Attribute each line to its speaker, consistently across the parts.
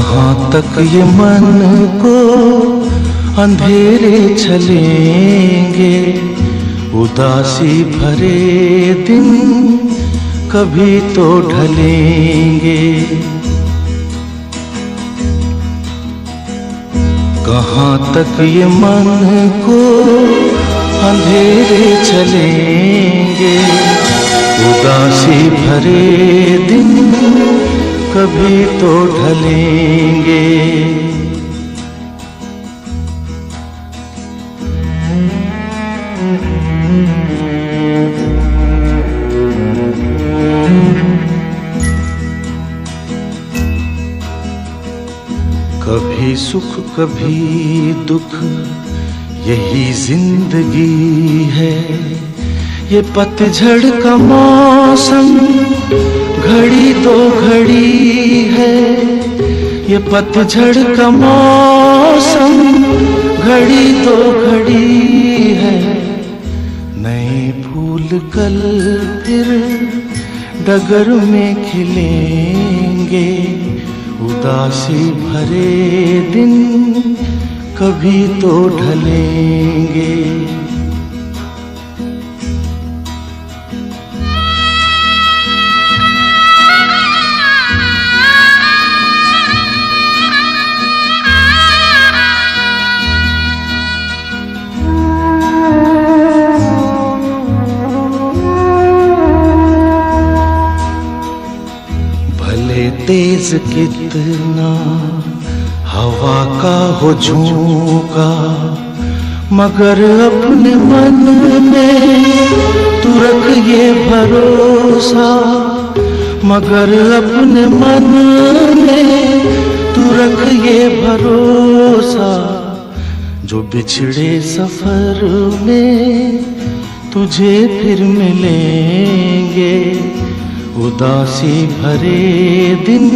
Speaker 1: कहाँ तक ये मन को अंधेरे चलेंगे, उदासी भरे दिन कभी तो ढलेंगे। कहाँ तक ये मन को अंधेरे चलेंगे, उदासी भरे दिन कभी तो ढलेंगे। कभी सुख कभी दुख यही जिंदगी है, ये पतझड़ का मौसम घड़ी दो घड़ी है। ये पतझड़ का मौसम घड़ी दो घड़ी है। नए फूल कल फिर डगर में खिलेंगे, उदासी भरे दिन कभी तो ढलेंगे। तेज कितना हवा का हो झोंका, मगर अपने मन में तू रख ये भरोसा, मगर अपने मन में तू रख ये भरोसा। जो बिछड़े सफर में तुझे फिर मिलेंगे, उदासी भरे दिन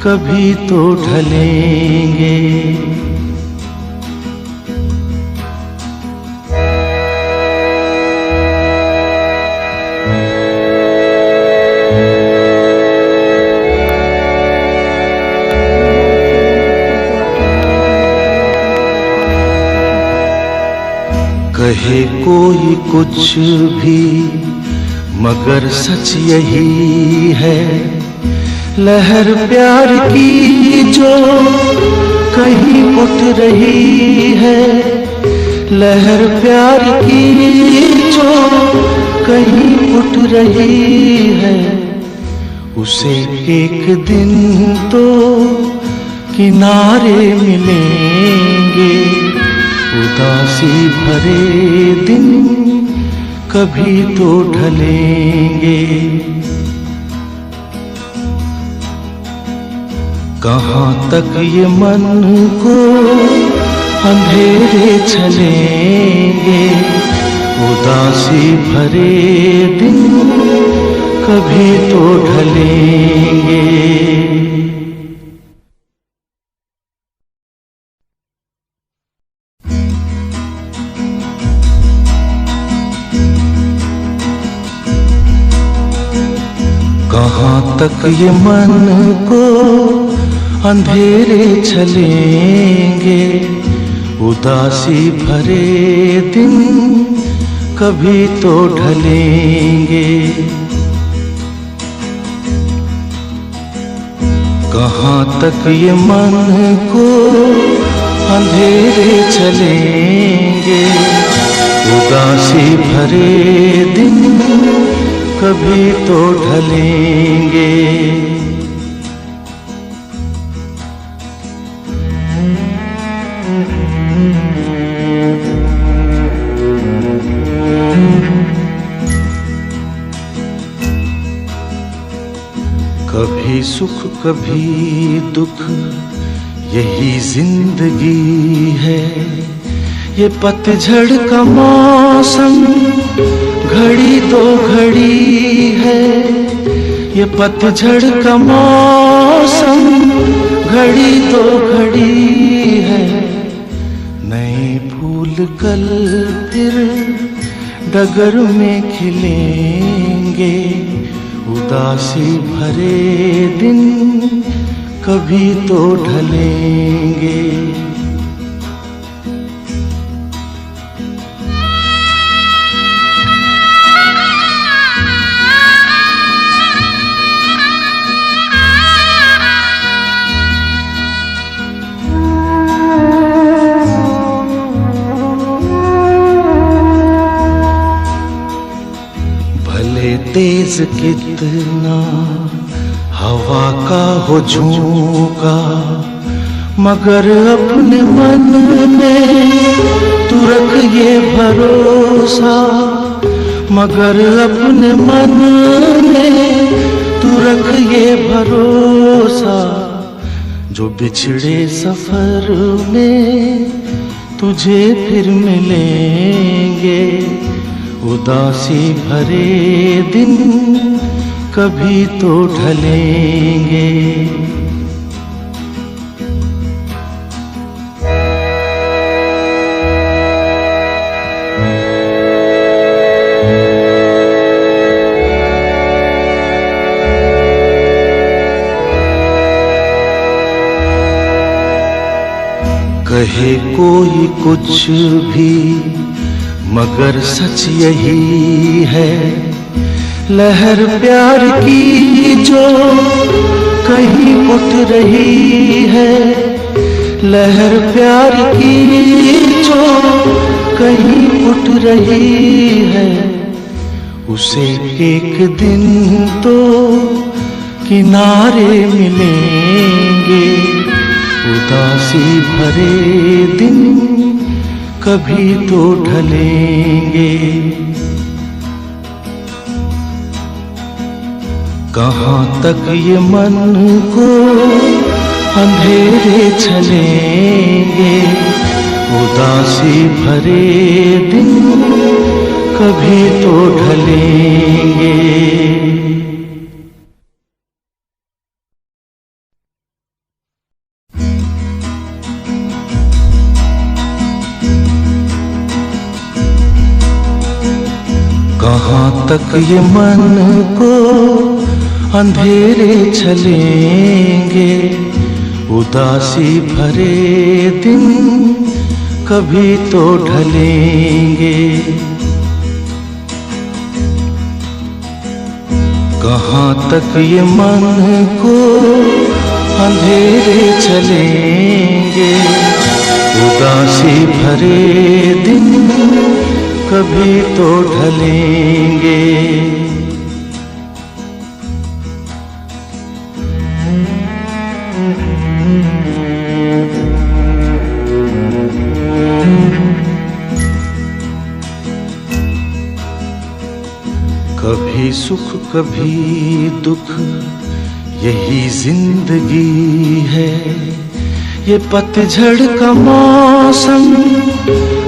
Speaker 1: कभी तो ढलेंगे। कहे कोई कुछ भी मगर सच यही है, लहर प्यार की जो कहीं उठ रही है, लहर प्यार की जो कहीं उठ रही है। उसे एक दिन तो किनारे मिलेंगे, उदासी भरे दिन कभी तो ढलेंगे। कहाँ तक ये मन को अंधेरे चलेंगे, उदासी भरे दिन कभी तो ढलेंगे। कहाँ तक ये मन को अंधेरे चलेंगे, उदासी भरे दिन कभी तो ढलेंगे। कहाँ तक ये मन को अंधेरे चलेंगे, उदासी भरे दिन कभी तो ढलेंगे। कभी सुख कभी दुख यही जिंदगी है, ये पतझड़ का मौसम घड़ी दो घड़ी है। ये पतझड़ का मौसम घड़ी दो घड़ी है। नए फूल कल फिर डगर में खिलेंगे, उदासी भरे दिन कभी तो ढलेंगे। भले तेज कितना हवा का हो झोंका, मगर अपने मन में तू रख ये भरोसा, मगर अपने मन में तू रख ये भरोसा, जो बिछड़े सफर में तुझे फिर मिलेंगे। उदासी भरे दिन कभी तो ढलेंगे। कहे कोई कुछ भी मगर सच यही है, लहर प्यार की जो कहीं उठ रही है, लहर प्यार की जो कहीं उठ रही है, उसे एक दिन तो किनारे मिलेंगे। उदासी भरे दिन कभी तो ढलेंगे। कहाँ तक ये मन को अंधेरे चलेंगे। उदासी भरे दिन कभी तो ढलेंगे। कहाँ तक ये मन को अंधेरे चलेंगे। उदासी भरे दिन कभी तो ढलेंगे। कहाँ तक ये मन को अंधेरे चलेंगे। उदासी भरे दिन कभी तो ढलेंगे। कभी सुख कभी दुख यही जिंदगी है। ये पतझड़ का मौसम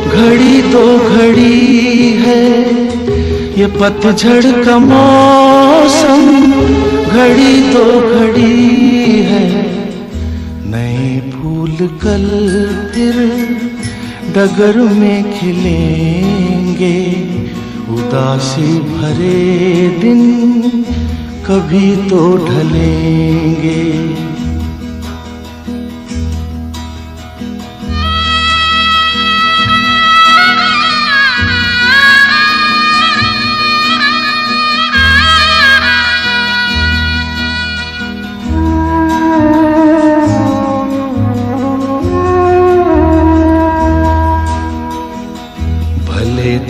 Speaker 1: घड़ी दो घड़ी है। ये पतझड़ का मौसम घड़ी दो घड़ी है। नए फूल कल फिर डगर में खिलेंगे। उदासी भरे दिन कभी तो ढलेंगे।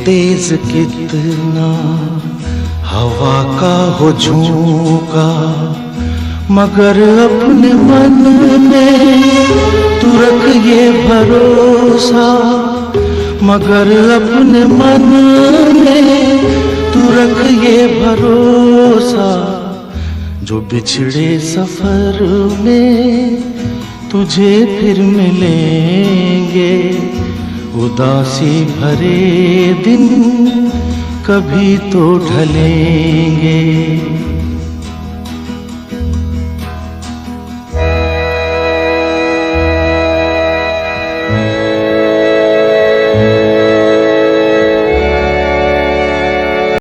Speaker 1: तेज कितना हवा का हो झोंका, मगर अपने मन में तू रख ये भरोसा। मगर अपने मन में तू रख ये भरोसा, जो बिछड़े सफर में तुझे फिर मिलेंगे। उदासी भरे दिन कभी तो ढलेंगे।